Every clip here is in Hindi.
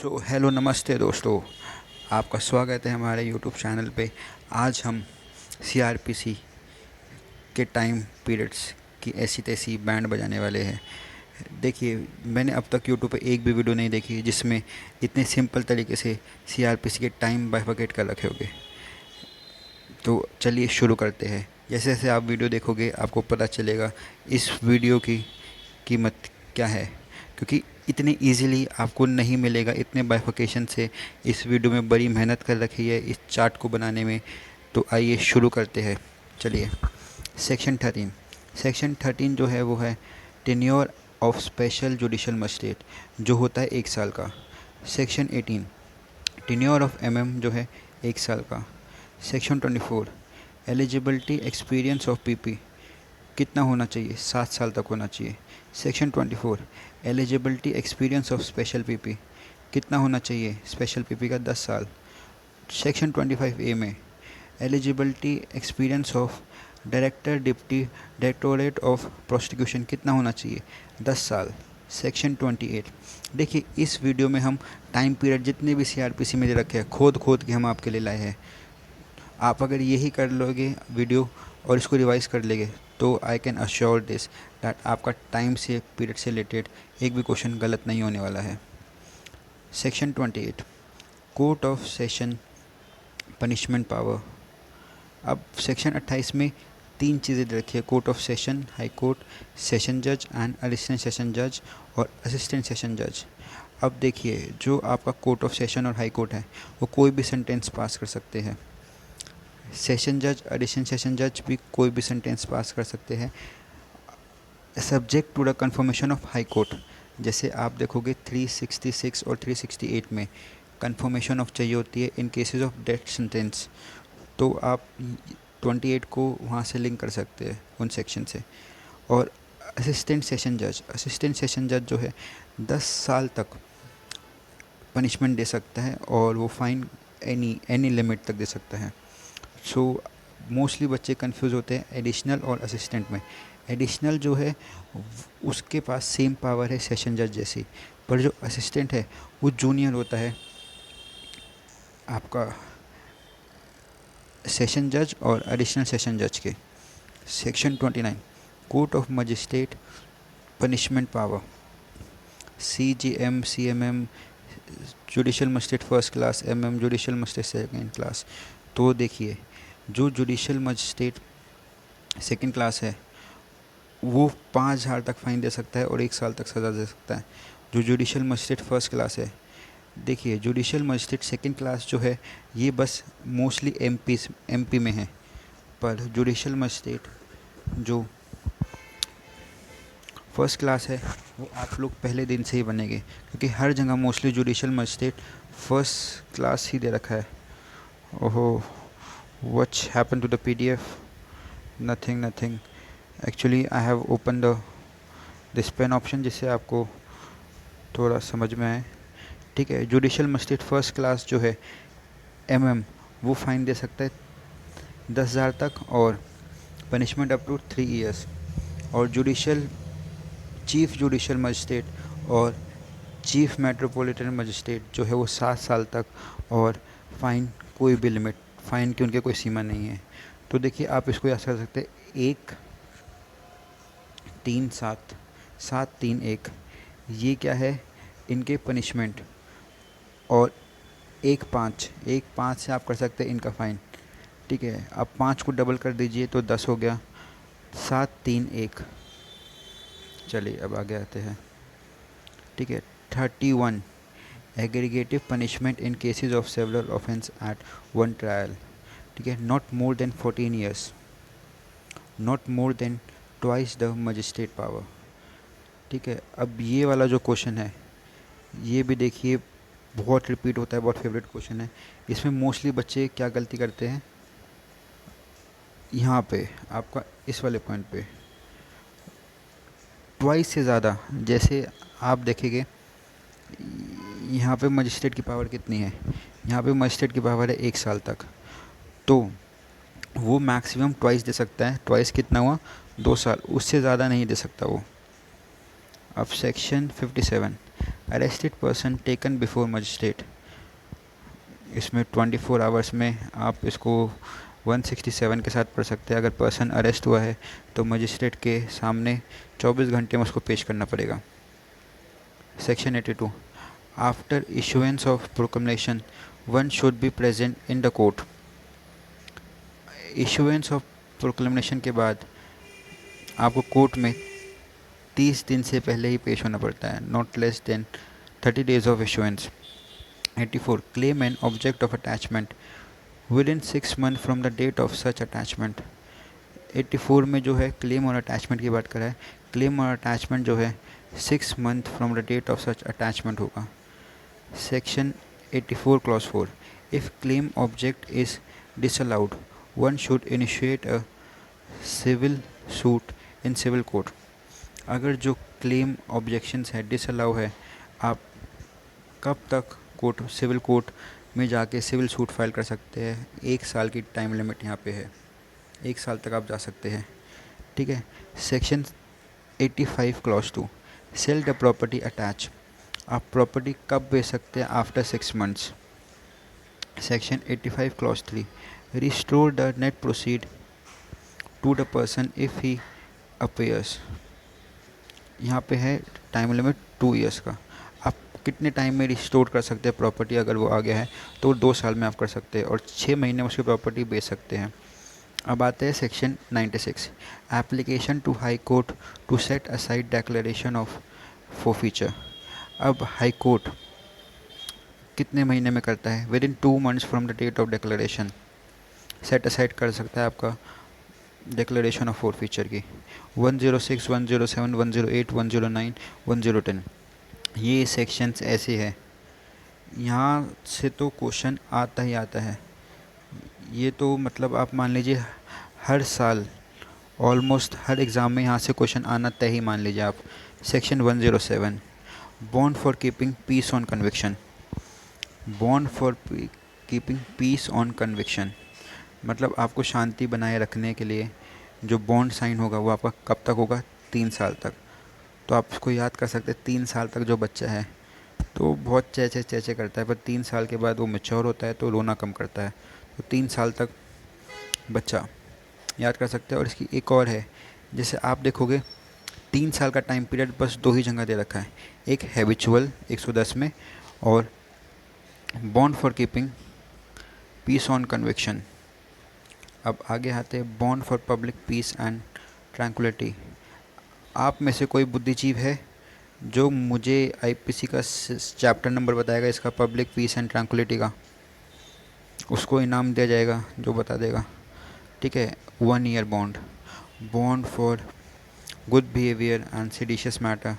हेलो नमस्ते दोस्तों, आपका स्वागत है हमारे यूट्यूब चैनल पे। आज हम सीआरपीसी के टाइम पीरियड्स की ऐसी तैसी बैंड बजाने वाले हैं। देखिए, मैंने अब तक यूट्यूब पे एक भी वीडियो नहीं देखी जिसमें इतने सिंपल तरीके से सीआरपीसी के टाइम बाइफरकेट कर रखे होंगे। तो चलिए शुरू करते हैं। जैसे जैसे आप वीडियो देखोगे आपको पता चलेगा इस वीडियो की कीमत क्या है, क्योंकि इतने इजीली आपको नहीं मिलेगा। इतने बाइफिकेशन से इस वीडियो में बड़ी मेहनत कर रखी है इस चार्ट को बनाने में। तो आइए शुरू करते हैं। चलिए, सेक्शन 13 जो है वो है tenure of special judicial magistrate, जो होता है 1 साल का। सेक्शन 18 टेन्योर ऑफ एमएम जो है 1 साल का। Section 24 eligibility experience of PP कितना होना चाहिए, 7 साल तक होना चाहिए। Section 24 eligibility experience of special PP कितना होना चाहिए, स्पेशल पीपी का 10 साल। सेक्शन 25A में eligibility experience of director deputy directorate of prosecution कितना होना चाहिए, 10 साल। सेक्शन 28 देखिए, इस वीडियो में हम टाइम पीरियड जितने भी सीआरपीसी में दे रखे हैं खोद खोद के हम आपके लिए लाए हैं। आप अगर यही कर लोगे वीडियो और इसको रिवाइज कर लेंगे तो I can assure this that आपका टाइम से पीरियड से रिलेटेड एक भी क्वेश्चन गलत नहीं होने वाला है। Section 28 court of session punishment power. अब सेक्शन 28 में 3 चीज़ें दे रखी है: court of session, high court, session जज एंड असिस्टेंट सेशन जज और असिस्टेंट सेशन जज। अब देखिए, जो आपका कोर्ट ऑफ सेशन और हाई कोर्ट है वो कोई भी सेंटेंस पास कर सकते हैं। सेशन जज, एडिशनल सेशन जज भी कोई भी सेंटेंस पास कर सकते हैं, subject to the confirmation of high court. जैसे आप देखोगे 366 और 368 में कन्फर्मेशन ऑफ चाहिए होती है इन केसेस ऑफ डेथ सेंटेंस। तो आप 28 को वहाँ से लिंक कर सकते हैं उन सेक्शन से। और असिस्टेंट सेशन जज जो है 10 साल तक पनिशमेंट दे सकता है और वो फाइन एनी लिमिट तक दे सकता है। सो मोस्टली बच्चे कंफ्यूज होते हैं एडिशनल और असिस्टेंट में। एडिशनल जो है उसके पास सेम पावर है सेशन जज जैसी, पर जो असिस्टेंट है वो जूनियर होता है आपका सेशन जज और एडिशनल सेशन जज के। Section 29 court of magistrate punishment power, CGM, CMM, judicial magistrate first class, MM judicial magistrate second class. तो देखिए, जो जुडिशल मजिस्ट्रेट सेकेंड क्लास है वो 5,000 तक फाइन दे सकता है और 1 साल तक सज़ा दे सकता है। जो जुडिशल मजिस्ट्रेट फर्स्ट क्लास है, देखिए जुडिशल मजिस्ट्रेट सेकेंड क्लास जो है ये बस मोस्टली MP में है, पर जुडिशल मजिस्ट्रेट जो फर्स्ट क्लास है वो आप लोग पहले दिन से ही बनेंगे, क्योंकि हर जगह mostly judicial magistrate first class ही दे रखा है। ओहो, what happened to the PDF? Nothing. Actually I have opened this pen option जिससे आपको थोड़ा समझ में आए। ठीक है, जुडिशल मजिस्ट्रेट फर्स्ट क्लास जो है MM वो फाइन दे सकता है 10,000 तक और पनिशमेंट अप टू 3 years। और चीफ जुडिशल मजिस्ट्रेट और चीफ मेट्रोपॉलिटन मजिस्ट्रेट जो है वो 7 साल तक, और फाइन कोई भी लिमिट, फाइन की उनके कोई सीमा नहीं है। तो देखिए, आप इसको याद कर सकते हैं 1-3-7-7-3-1 ये क्या है, इनके पनिशमेंट। और 1-5 से आप कर सकते हैं इनका फ़ाइन। ठीक है, आप 5 को डबल कर दीजिए तो 10 हो गया। 7-3-1। चलिए अब आगे आते हैं। ठीक है, 31 aggregative punishment in cases of several offence at one trial. ठीक है, not more than 14 years, not more than twice the magistrate power. ठीक है, अब ये वाला जो क्वेश्चन है ये भी देखिए बहुत रिपीट होता है, बहुत फेवरेट क्वेश्चन है। इसमें मोस्टली बच्चे क्या गलती करते हैं, यहाँ पे आपका इस वाले पॉइंट पे ट्वाइस से ज़्यादा। जैसे आप देखेंगे यहाँ पे मजिस्ट्रेट की पावर कितनी है, यहाँ पे मजिस्ट्रेट की पावर है 1 साल तक, तो वो मैक्सिमम ट्वाइस दे सकता है। ट्वाइस कितना हुआ, 2 साल, उससे ज़्यादा नहीं दे सकता वो। अब section 57 arrested person taken before magistrate, इसमें 24 आवर्स में आप इसको 167 के साथ पढ़ सकते हैं। अगर पर्सन अरेस्ट हुआ है तो मजिस्ट्रेट के सामने 24 घंटे में उसको पेश करना पड़ेगा। Section 82, after issuance of proclamation one should be present in the court. Issuance of proclamation के बाद आपको कोर्ट में 30 दिन से पहले ही पेश होना पड़ता है, not less than 30 days of issuance. 84, claim an object of attachment within 6 months from the date of such attachment. 84 में जो है क्लेम और अटैचमेंट की बात करा है। क्लेम और अटैचमेंट जो है 6 months from the date of such attachment होगा। Section 84 clause 4, if claim object is disallowed one should initiate a civil suit in civil court. अगर जो क्लेम ऑब्जेक्शंस है डिसअलाउ है, आप कब तक कोर्ट सिविल कोर्ट में जाके सिविल सूट फाइल कर सकते हैं। 1 साल की टाइम लिमिट यहाँ पे है, 1 साल तक आप जा सकते हैं। ठीक है। Section 85 clause 2, sell the property attach. आप प्रॉपर्टी कब बेच सकते हैं? After 6 months। Section 85 clause 3, restore the net proceed to the person if he appears. यहाँ पे है टाइम लिमिट 2 years का। आप कितने टाइम में रिस्टोर कर सकते हैं प्रॉपर्टी? अगर वो आ गया है तो 2 साल में आप कर सकते हैं और 6 महीने में उसकी प्रॉपर्टी बेच सकते हैं। अब आते हैं section 96, application to high court to set aside declaration of forfeiture. अब हाई कोर्ट कितने महीने में करता है? Within 2 months from the date of declaration set aside कर सकता है आपका डिक्लेरेशन ऑफ फोरफीचर की। 106, 107, 108, 109, 110 ये सेक्शंस ऐसे है, यहाँ से तो क्वेश्चन आता ही आता है। ये तो मतलब आप मान लीजिए हर साल ऑलमोस्ट हर एग्ज़ाम में यहाँ से क्वेश्चन आना तय ही मान लीजिए आप। Section 107, bond for keeping peace on conviction. Bond for keeping peace on conviction मतलब आपको शांति बनाए रखने के लिए जो बॉन्ड साइन होगा वो आपका कब तक होगा? 3 साल तक। तो आप इसको याद कर सकते हैं, 3 साल तक जो बच्चा है तो बहुत चेचे करता है, पर 3 साल के बाद वो मैच्योर होता है तो रोना कम करता है। तो 3 साल तक बच्चा याद कर सकते हैं। और इसकी एक और है, जैसे आप देखोगे 3 साल का टाइम पीरियड बस 2 ही जगह दे रखा है, एक हैबिचुअल 110 में और bond for keeping peace on conviction. अब आगे आते हैं bond for public peace and tranquility. आप में से कोई बुद्धिजीव है जो मुझे आईपीसी का चैप्टर नंबर बताएगा इसका पब्लिक पीस एंड ट्रैंक्विलिटी का? उसको इनाम दिया जाएगा जो बता देगा। ठीक है। 1 year bond, bond for good behaviour and seditious matter,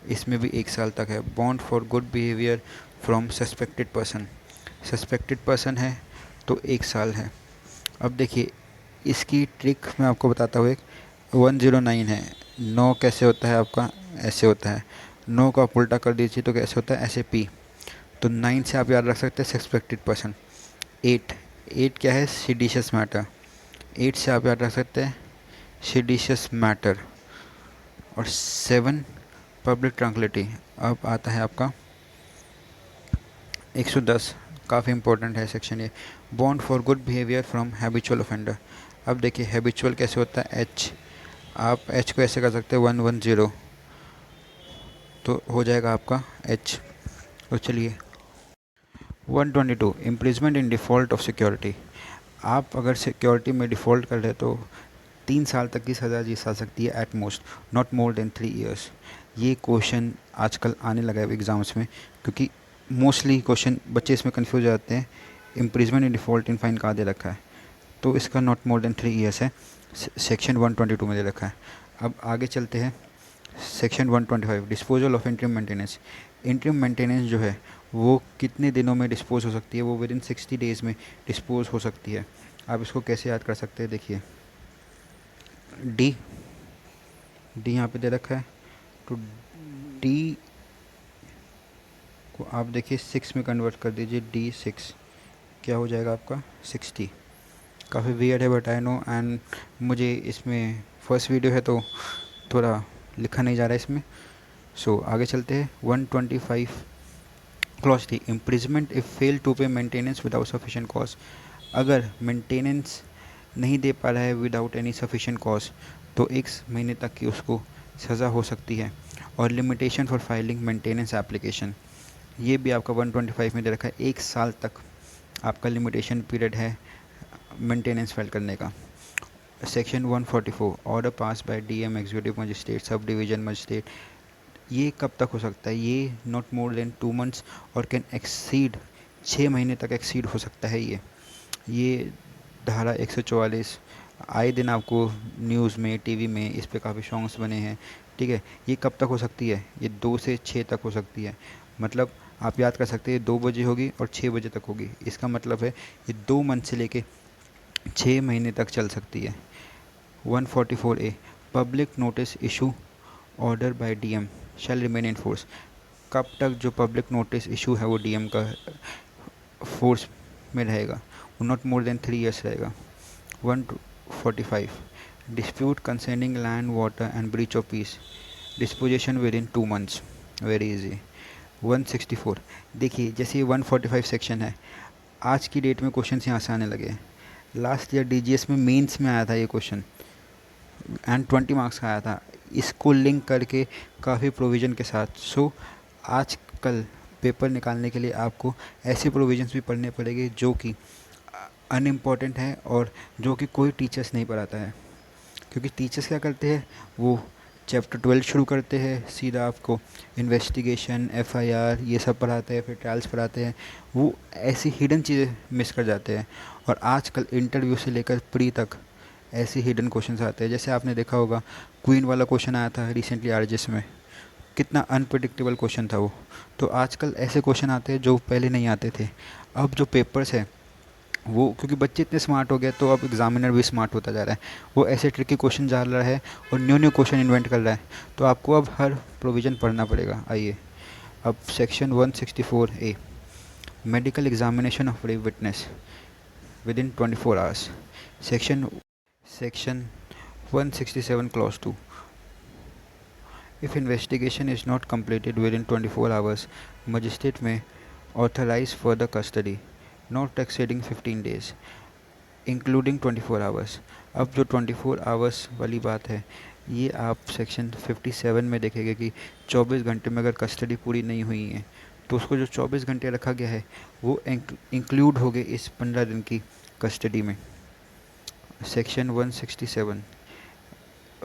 इसमें भी 1 साल तक है। Bond for good behaviour from suspected person, suspected person है तो 1 साल है। अब देखिए इसकी ट्रिक मैं आपको बताता हूँ। एक 109 है, नो कैसे होता है आपका? ऐसे होता है। नो को आप उल्टा कर दीजिए तो कैसे होता है? ऐसे पी। तो 9 से आप याद रख सकते हैं सस्पेक्टेड पर्सन। 8 क्या है? Seditious matter. 8 से आप याद रख सकते हैं सेडिशियस मैटर। और 7 पब्लिक ट्रैंक्विलिटी। अब आता है आपका 110, काफ़ी इंपॉर्टेंट है सेक्शन ये, bond for good behaviour from habitual offender. अब देखिए हैबिचुअल कैसे होता है? एच, आप एच को ऐसे कर सकते हैं 110 तो हो जाएगा आपका एच। तो चलिए 122, imprisonment in default of security. आप अगर सिक्योरिटी में डिफ़ॉल्ट कर रहे तो 3 साल तक की सज़ा जी जा सकती है at most, not more then 3 years। ये क्वेश्चन आजकल आने लगा है एग्ज़ाम्स में, क्योंकि मोस्टली क्वेश्चन बच्चे इसमें कंफ्यूज हो जाते हैं। Imprisonment in default in fine कहाँ दे रखा है, तो इसका नॉट मोर देन 3 years है, सेक्शन 122 में दे रखा है। अब आगे चलते हैं section 125, disposal of interim maintenance. Interim maintenance जो है वो कितने दिनों में डिस्पोज हो सकती है? वो विद इन 60 days में डिस्पोज हो सकती है। आप इसको कैसे याद कर सकते हैं? देखिए डी यहाँ पे दे रखा है, तो डी को आप देखिए 6 में कन्वर्ट कर दीजिए, D6 क्या हो जाएगा आपका? 60। काफ़ी वियर्ड है बट आई नो, एंड मुझे इसमें फर्स्ट वीडियो है तो थोड़ा लिखा नहीं जा रहा है इसमें, सो आगे चलते हैं 125 क्लॉज थी इम्प्रिजमेंट इफ फेल टू पे मेंटेनेंस विदाउट सफिशिएंट कॉज। अगर मेंटेनेंस नहीं दे पा रहा है विदाउट एनी सफिशिएंट कॉज तो 1 महीने तक की उसको सज़ा हो सकती है। और limitation for filing maintenance application, ये भी आपका 125 में दे रखा है, 1 साल तक आपका लिमिटेशन पीरियड है मेंटेनेंस फाइल करने का। Section 144 order pass by DM executive magistrate sub division magistrate, ये कब तक हो सकता है? ये नॉट मोर देन 2 मंथ्स और कैन एक्सीड 6 महीने तक एक्सीड हो सकता है। ये धारा 144 आए दिन आपको न्यूज़ में टीवी में इस पे काफ़ी सॉन्ग्स बने हैं, ठीक है। ये कब तक हो सकती है? ये 2 से 6 तक हो सकती है। मतलब आप याद कर सकते हैं 2 बजे होगी और 6 बजे तक होगी, इसका मतलब है ये 2 मंथ से लेके 6 महीने तक चल सकती है। 144A public notice issue order by DM shall remain in force, कब तक जो पब्लिक नोटिस इशू है वो डीएम का फोर्स में रहेगा? वो नॉट मोर देन 3 years रहेगा। 145 dispute concerning land water and breach of peace disposition with in 2 months, very easy. 164 देखिए जैसे ये 145 सेक्शन है, आज की डेट में क्वेश्चन यहाँ से आने लगे हैं। लास्ट ईयर डीजीएस में मेंस में आया था ये क्वेश्चन एंड 20 मार्क्स का आया था, इसको लिंक करके काफ़ी प्रोविज़न के साथ। सो आजकल पेपर निकालने के लिए आपको ऐसे प्रोविज़न्स भी पढ़ने पड़ेंगे जो कि अनइम्पॉर्टेंट हैं और जो कि कोई टीचर्स नहीं पढ़ाता है। क्योंकि टीचर्स क्या करते हैं, वो चैप्टर 12 शुरू करते हैं, सीधा आपको इन्वेस्टिगेशन एफआईआर ये सब पढ़ाते हैं, फिर ट्रायल्स पढ़ाते हैं, वो ऐसी हिडन चीज़ें मिस कर जाते हैं। और आजकल इंटरव्यू से लेकर प्री तक ऐसे हिडन क्वेश्चंस आते हैं। जैसे आपने देखा होगा क्वीन वाला क्वेश्चन आया था रिसेंटली आरजेएस में, कितना अनप्रिडिक्टेबल क्वेश्चन था वो। तो आजकल ऐसे क्वेश्चन आते हैं जो पहले नहीं आते थे। अब जो पेपर्स है वो, क्योंकि बच्चे इतने स्मार्ट हो गए तो अब एग्जामिनर भी स्मार्ट होता जा रहा है, वो ऐसे ट्रिकी क्वेश्चन जा रहा है और न्यू न्यू क्वेश्चन इन्वेंट कर रहा है। तो आपको अब हर प्रोविज़न पढ़ना पड़ेगा। आइए अब section 164A medical examination of rape witness with in 24 hours. Section 167 clause 2 if investigation is not completed within 24 hours magistrate may authorize further custody not exceeding 15 days including 24 hours. अब जो 24 आवर्स वाली बात है ये आप सेक्शन 57 में देखेंगे कि 24 घंटे में अगर कस्टडी पूरी नहीं हुई है तो उसको जो 24 घंटे रखा गया है वो इंक्लूड हो गए इस 15 दिन की कस्टडी में। Section 167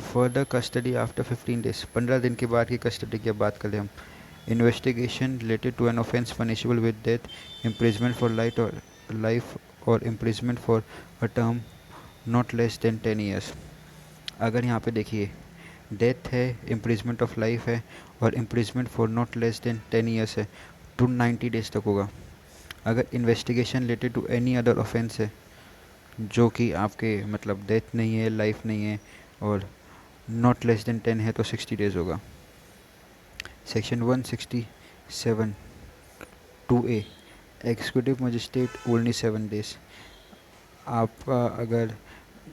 further custody after 15 days, 15 दिन के बाद की कस्टडी की अब बात करें हम। Investigation related to an offence punishable with death imprisonment for life और imprisonment for a term not less than 10 years। अगर यहाँ पे देखिए डेथ है, इम्प्रिजमेंट ऑफ लाइफ है और imprisonment for not less than 10 years है तो 90 days तक होगा। अगर investigation related to any other offence है जो कि आपके मतलब डेथ नहीं है, लाइफ नहीं है और नॉट लेस देन 10 है तो 60 days होगा। Section 167 2A executive magistrate only 7 days। आपका अगर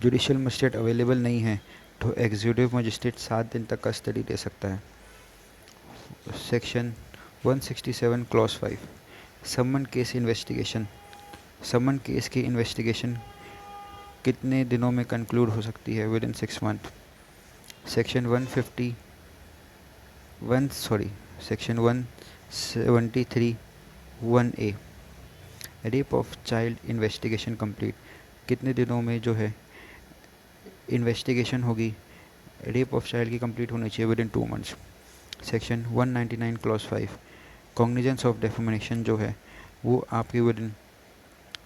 जुडिशियल मजिस्ट्रेट अवेलेबल नहीं है तो एग्जीक्यूटिव मजिस्ट्रेट 7 दिन तक कस्टडी दे सकता है। Section 167 clause 5 summon case investigation, summon case की इन्वेस्टिगेशन कितने दिनों में कंक्लूड हो सकती है? Within 6 months। Section 173 1A rape of child investigation complete, कितने दिनों में जो है इन्वेस्टिगेशन होगी रेप ऑफ चाइल्ड की कंप्लीट होनी चाहिए? Within 2 months। Section 199 clause 5 cognizance of defamation जो है वो आपकी विद इन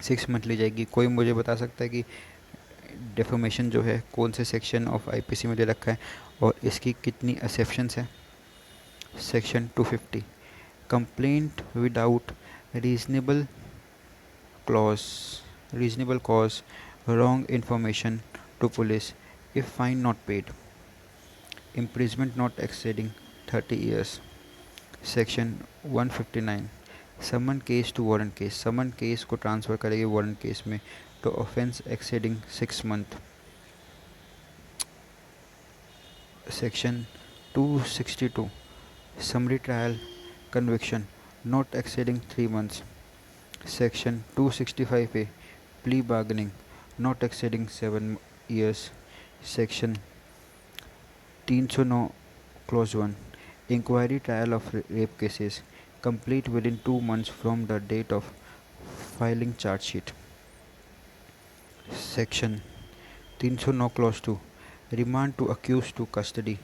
6 months ली जाएगी। कोई मुझे बता सकता है कि डेफोमेशन जो है कौन से सेक्शन ऑफ आईपीसी में दे रखा है और इसकी कितनी एक्सेप्शंस है? Section 250 complaint without reasonable cause wrong information to police if fine not paid, imprisonment not exceeding 30 years। Section 159 summon case to warrant case, summon case को ट्रांसफ़र करेगी वारंट केस में तो offence exceeding 6 months। Section 262 Summary trial conviction not exceeding 3 months. Section 265A plea bargaining not exceeding 7 years. Section 309 clause 1 inquiry trial of rape cases complete within 2 months from the date of filing charge sheet. Section 309 clause 2 remand to accused to custody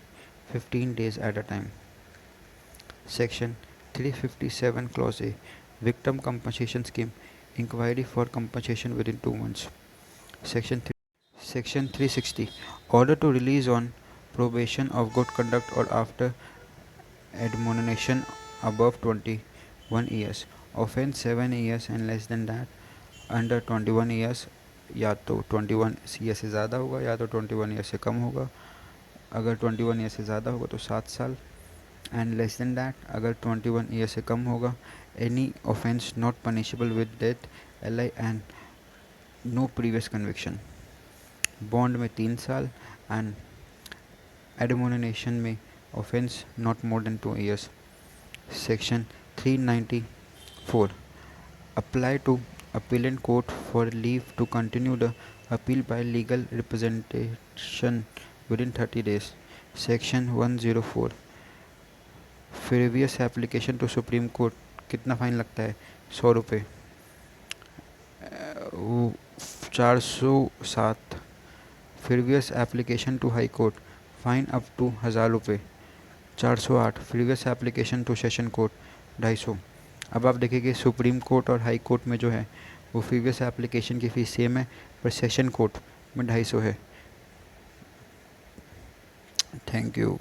15 days at a time. Section 357 clause A victim compensation scheme inquiry for compensation within 2 months. Section 360 order to release on probation of good conduct or after admonition above 21 years. Offense 7 years and less than that. Under 21 years या तो 21 ईयर से ज़्यादा होगा या तो 21 ईयर से कम होगा. अगर 21 ईयर से ज़्यादा होगा तो 7 साल. एंड लेस देन दैट अगर 21 ईयर से कम होगा any offence not punishable with death LI and no previous conviction. Bond में 3 साल एंड एडमोनिशन में offence not more than 2 years. Section 394 apply to appellant court for leave to continue the appeal by legal representation within 30 days. Section 104 previous application to Supreme Court कितना फाइन लगता है 100 रुपये. 407 previous application to High Court fine up to 1000 रुपये. 408 previous application to Session Court 250. अब आप देखेंगे सुप्रीम कोर्ट और हाई कोर्ट में जो है वो प्रीवियस एप्लीकेशन की फ़ीस सेम है पर सेशन कोर्ट में 250 है. Thank you.